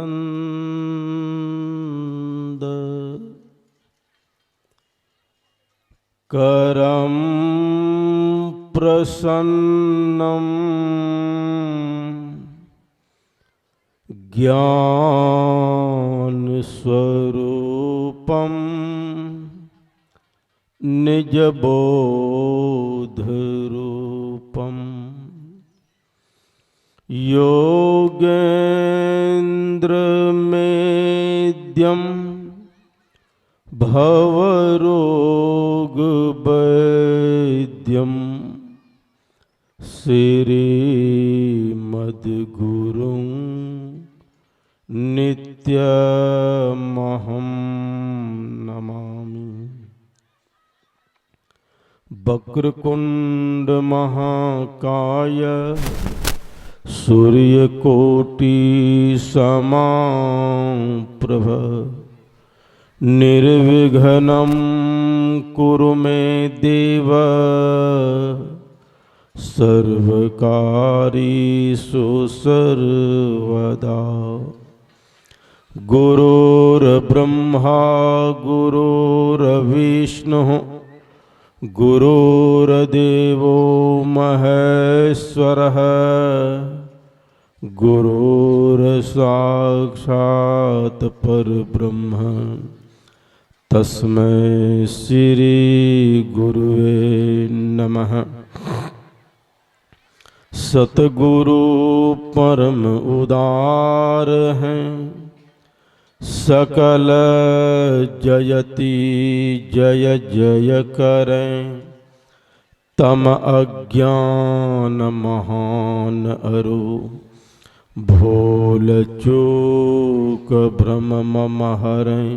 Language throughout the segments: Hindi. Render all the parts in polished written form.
आनंद करम प्रसन्नम ज्ञान स्वरूपम निज बोध रूपम योगेन्द्र मेद्यम भवरोग वैद्यम श्रीमद्गुरुं नित्यमहं नमामि। वक्रतुंड महाकाय सूर्यकोटि समप्रभ निर्विघ्नं कुरु मे देव सर्वकार्येषु सर्वदा। गुरुर्ब्रह्मा गुरुर्विष्णुः गुरुर्देवो महेश्वरः गुरुर्साक्षात् परब्रह्म तस्मै श्री गुरुवे नमः। सतगुरु परम उदार हैं सकल जयति जय जय करें तम अज्ञान महान अरु भूल चूक भ्रम मम हरें।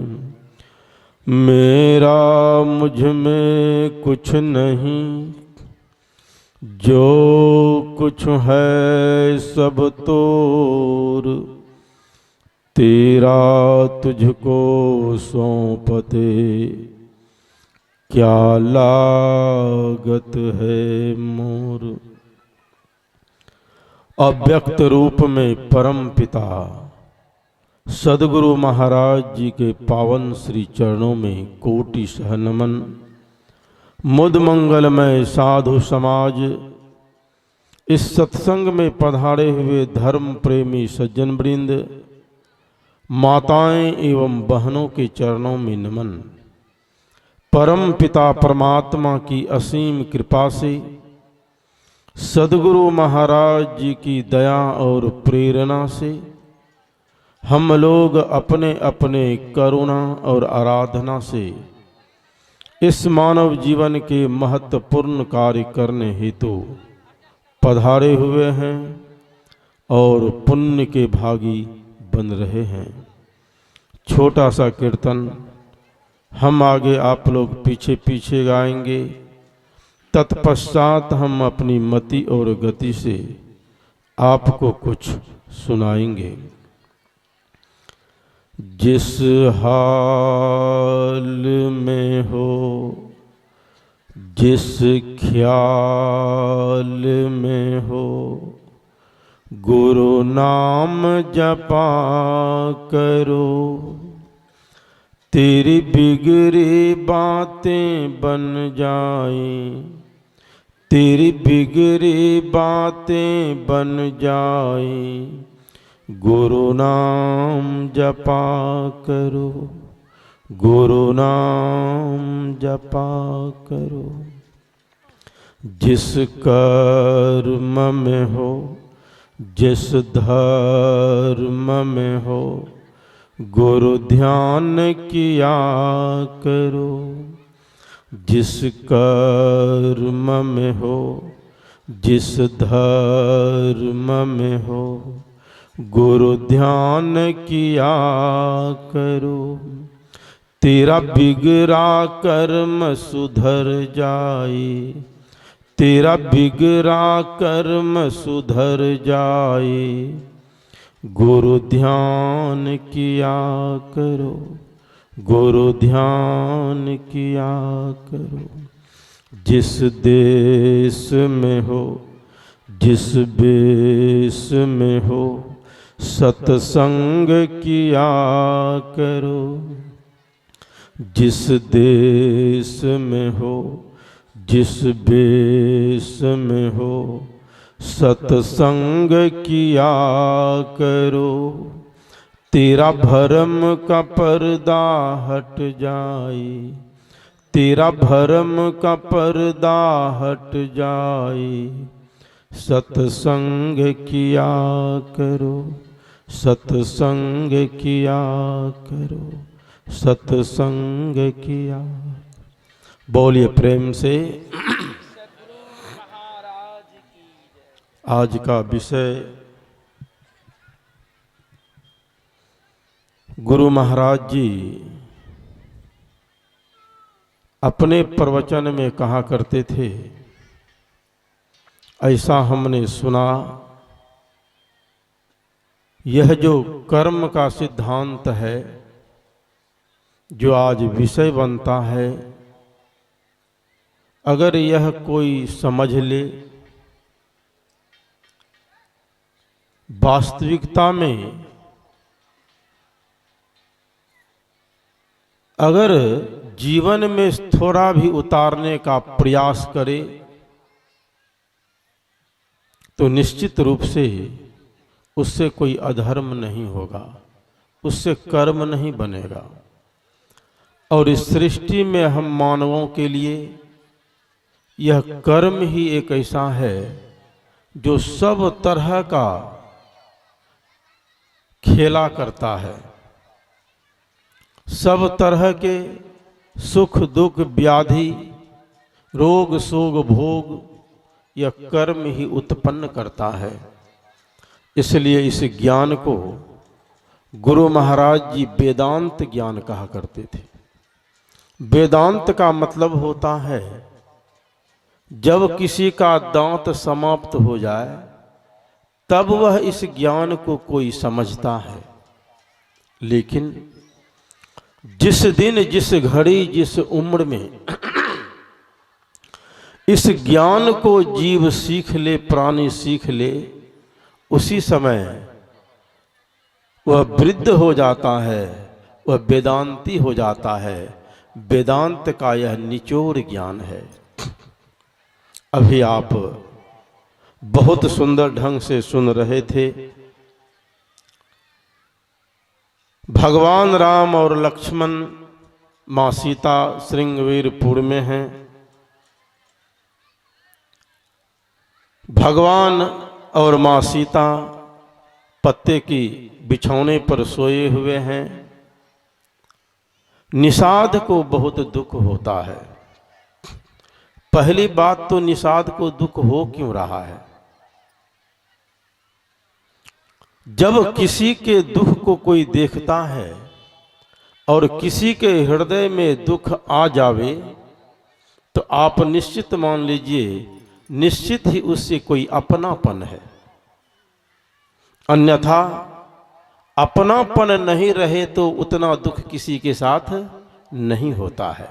मेरा मुझ में कुछ नहीं जो कुछ है सब तोर तेरा तुझको सौंपते क्या लागत है मोर। अव्यक्त रूप में परम पिता सद्गुरु महाराज जी के पावन श्री चरणों में कोटि सह नमन। मुद मंगलमय साधु समाज इस सत्संग में पधारे हुए धर्म प्रेमी सज्जन वृंद माताएं एवं बहनों के चरणों में नमन। परम पिता परमात्मा की असीम कृपा से सद्गुरु महाराज जी की दया और प्रेरणा से हम लोग अपने अपने करुणा और आराधना से इस मानव जीवन के महत्वपूर्ण कार्य करने हेतु पधारे हुए हैं और पुण्य के भागी बन रहे हैं। छोटा सा कीर्तन हम आगे आप लोग पीछे पीछे गाएंगे, तत्पश्चात हम अपनी मति और गति से आपको कुछ सुनाएंगे। जिस हाल में हो जिस ख्याल में हो गुरु नाम जपा करो तेरी बिगड़ी बातें बन जाएं। तेरी बिगड़ी बातें बन जाएं। गुरु नाम जपा करो गुरु नाम जपा करो। जिस कर्म में हो जिस धर्म में हो गुरु ध्यान किया करो। जिस कर्म में हो जिस धर्म में हो गुरु ध्यान किया करो। तेरा बिगड़ा कर्म सुधर जाए तेरा बिगड़ा कर्म सुधर जाए। गुरु ध्यान किया करो गुरु ध्यान किया करो। जिस देश में हो जिस बेश में हो सत्संग किया करो। जिस देश में हो, जिस वेश में हो, सत्संग किया करो। तेरा भरम का पर्दा हट जाए, तेरा भरम का पर्दा हट जाए। सत्संग किया करो, सत्संग किया करो, सत्संग किया। बोलिए प्रेम से। आज का विषय गुरु महाराज जी अपने प्रवचन में कहा करते थे, ऐसा हमने सुना, यह जो कर्म का सिद्धांत है, जो आज विषय बनता है, अगर यह कोई समझ ले, वास्तविकता में अगर जीवन में थोड़ा भी उतारने का प्रयास करे तो निश्चित रूप से उससे कोई अधर्म नहीं होगा, उससे कर्म नहीं बनेगा। और इस सृष्टि में हम मानवों के लिए यह कर्म ही एक ऐसा है जो सब तरह का खेला करता है। सब तरह के सुख दुख व्याधि रोग शोक भोग यह कर्म ही उत्पन्न करता है। इसलिए इस ज्ञान को गुरु महाराज जी वेदांत ज्ञान कहा करते थे। वेदांत का मतलब होता है जब किसी का दांत समाप्त हो जाए तब वह इस ज्ञान को कोई समझता है। लेकिन जिस दिन जिस घड़ी जिस उम्र में इस ज्ञान को जीव सीख ले, प्राणी सीख ले, उसी समय वह वृद्ध हो जाता है, वह वेदांती हो जाता है। वेदांत का यह निचोड़ ज्ञान है। अभी आप बहुत सुंदर ढंग से सुन रहे थे, भगवान राम और लक्ष्मण माँ सीता श्रृंगवीरपुर में हैं। भगवान और माँ सीता पत्ते की बिछौने पर सोए हुए हैं। निषाद को बहुत दुख होता है। पहली बात तो निषाद को दुख हो क्यों रहा है? जब किसी के दुख को कोई देखता है और किसी के हृदय में दुख आ जावे तो आप निश्चित मान लीजिए, निश्चित ही उससे कोई अपनापन है। अन्यथा अपनापन नहीं रहे तो उतना दुख किसी के साथ नहीं होता है।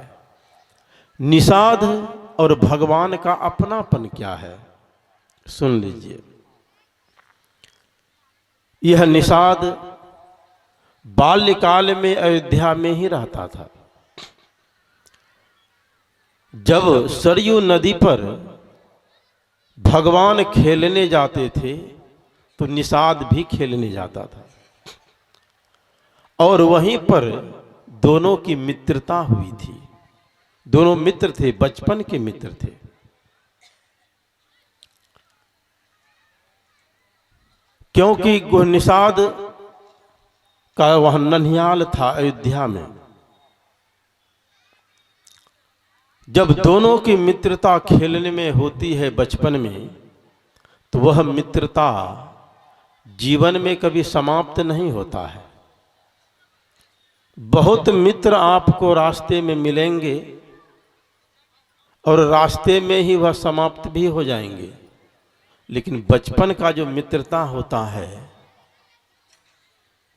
निषाद और भगवान का अपनापन क्या है, सुन लीजिए। यह निषाद बाल्यकाल में अयोध्या में ही रहता था। जब सरयू नदी पर भगवान खेलने जाते थे तो निषाद भी खेलने जाता था और वहीं पर दोनों की मित्रता हुई थी। दोनों मित्र थे, बचपन के मित्र थे। क्योंकि निषाद का वह ननिहाल था अयोध्या में। जब दोनों की मित्रता खेलने में होती है बचपन में, तो वह मित्रता जीवन में कभी समाप्त नहीं होता है। बहुत मित्र आपको रास्ते में मिलेंगे और रास्ते में ही वह समाप्त भी हो जाएंगे, लेकिन बचपन का जो मित्रता होता है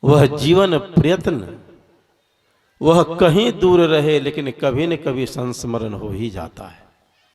वह जीवन प्रयत्न, वह कहीं दूर रहे लेकिन कभी न कभी संस्मरण हो ही जाता है।